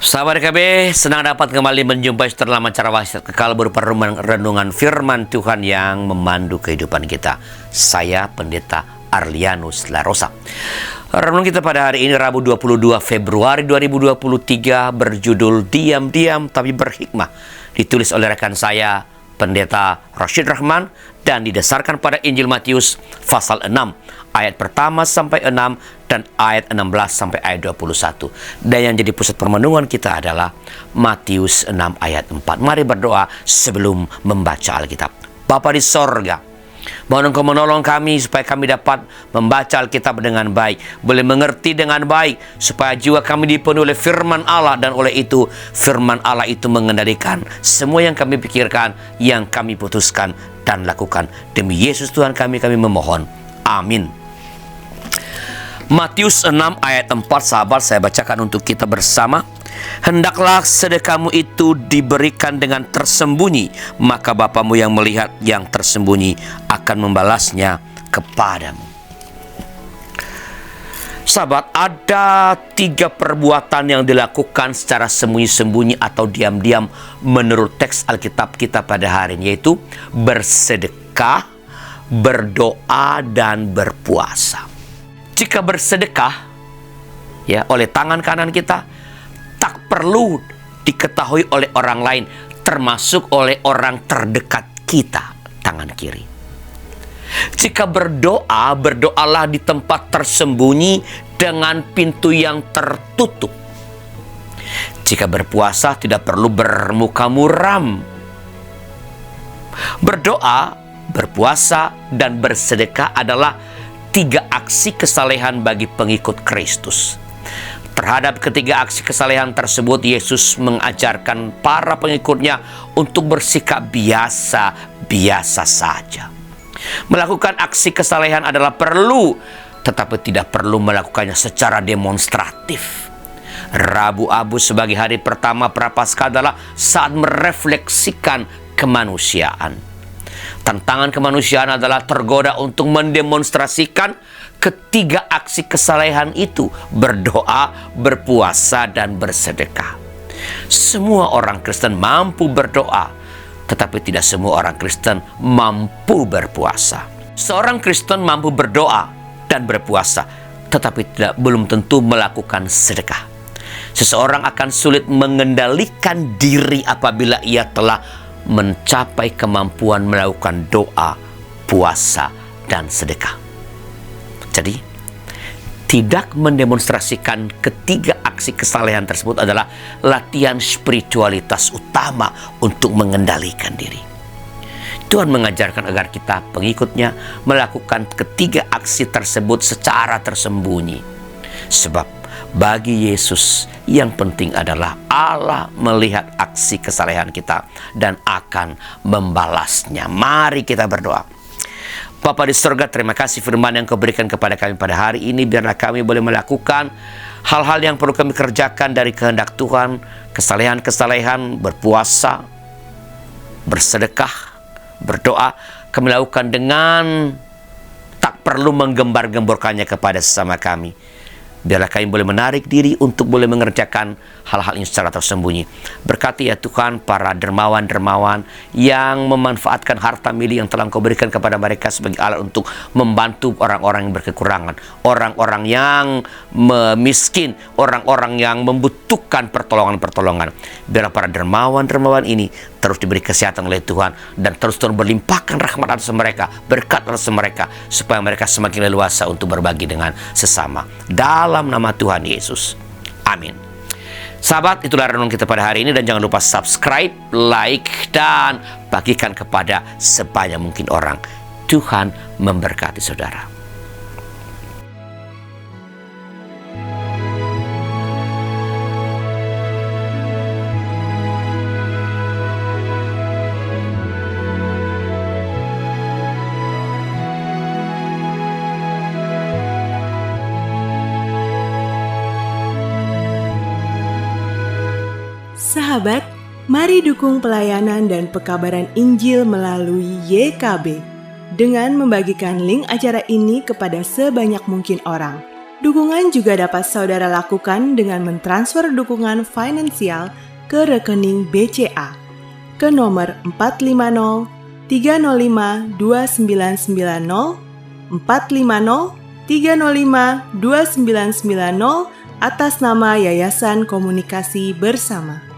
Sahabat DKB, senang dapat kembali menjumpai setelah acara wasiat kekal berupa renungan firman Tuhan yang memandu kehidupan kita. Saya Pendeta Arlianus Larosa. Renungan kita pada hari ini Rabu 22 Februari 2023 berjudul Diam-diam tapi berhikmah. Ditulis oleh rekan saya Pendeta Rashid Rahman dan didasarkan pada Injil Matius pasal 6 ayat pertama sampai 6 dan ayat 16 sampai ayat 21. Dan yang jadi pusat permenungan kita adalah Matius 6 ayat 4. Mari berdoa sebelum membaca Alkitab. Bapa di sorga, mohon Engkau menolong kami supaya kami dapat membaca Alkitab dengan baik, boleh mengerti dengan baik, supaya jiwa kami dipenuhi oleh firman Allah, dan oleh itu firman Allah itu mengendalikan semua yang kami pikirkan, yang kami putuskan dan lakukan. Demi Yesus Tuhan kami memohon. Amin. Matius 6 ayat 4, sahabat, saya bacakan untuk kita bersama. Hendaklah sedekahmu itu diberikan dengan tersembunyi, maka Bapamu yang melihat yang tersembunyi akan membalasnya kepadamu. Sahabat, ada 3 perbuatan yang dilakukan secara sembunyi-sembunyi atau diam-diam menurut teks Alkitab kita pada hari ini, yaitu bersedekah, berdoa, dan berpuasa. Jika bersedekah oleh tangan kanan kita, tak perlu diketahui oleh orang lain, termasuk oleh orang terdekat kita, tangan kiri. Jika berdoa, berdoalah di tempat tersembunyi dengan pintu yang tertutup. Jika berpuasa, tidak perlu bermuka muram. Berdoa, berpuasa, dan bersedekah adalah 3 aksi kesalehan bagi pengikut Kristus. Terhadap ketiga aksi kesalehan tersebut, Yesus mengajarkan para pengikutnya untuk bersikap biasa-biasa saja. Melakukan aksi kesalehan adalah perlu, tetapi tidak perlu melakukannya secara demonstratif. Rabu Abu sebagai hari pertama Prapaskah adalah saat merefleksikan kemanusiaan. Tantangan kemanusiaan adalah tergoda untuk mendemonstrasikan ketiga aksi kesalehan itu: berdoa, berpuasa, dan bersedekah. Semua orang Kristen mampu berdoa, tetapi tidak semua orang Kristen mampu berpuasa. Seorang Kristen mampu berdoa dan berpuasa, tetapi belum tentu melakukan sedekah. Seseorang akan sulit mengendalikan diri apabila ia telah mencapai kemampuan melakukan doa, puasa, dan sedekah. Jadi, tidak mendemonstrasikan ketiga aksi kesalehan tersebut adalah latihan spiritualitas utama untuk mengendalikan diri. Tuhan mengajarkan agar kita, pengikutnya, melakukan ketiga aksi tersebut secara tersembunyi. Sebab bagi Yesus yang penting adalah Allah melihat aksi kesalehan kita dan akan membalasnya. Mari kita berdoa. Bapa di surga, terima kasih firman yang Kau berikan kepada kami pada hari ini. Biarlah kami boleh melakukan hal-hal yang perlu kami kerjakan dari kehendak Tuhan. Kesalehan-kesalehan, berpuasa, bersedekah, berdoa, kami lakukan dengan tak perlu menggembar-gemborkannya kepada sesama kami. Biarlah kami boleh menarik diri untuk boleh mengerjakan hal-hal ini secara tersembunyi. Berkati ya Tuhan para dermawan-dermawan yang memanfaatkan harta milik yang telah Engkau berikan kepada mereka sebagai alat untuk membantu orang-orang yang berkekurangan, orang-orang yang miskin, orang-orang yang membutuhkan pertolongan-pertolongan. Biarlah para dermawan-dermawan ini terus diberi kesehatan oleh Tuhan, dan terus Tuhan berlimpahkan rahmat atas mereka, berkat atas mereka, supaya mereka semakin leluasa untuk berbagi dengan sesama. Dalam nama Tuhan Yesus. Amin. Sahabat, itulah renungan kita pada hari ini, dan jangan lupa subscribe, like, dan bagikan kepada sebanyak mungkin orang. Tuhan memberkati saudara. Sahabat, mari dukung pelayanan dan pekabaran Injil melalui YKB dengan membagikan link acara ini kepada sebanyak mungkin orang. Dukungan juga dapat saudara lakukan dengan mentransfer dukungan finansial ke rekening BCA ke nomor 450 305 2990 450 305 2990 atas nama Yayasan Komunikasi Bersama.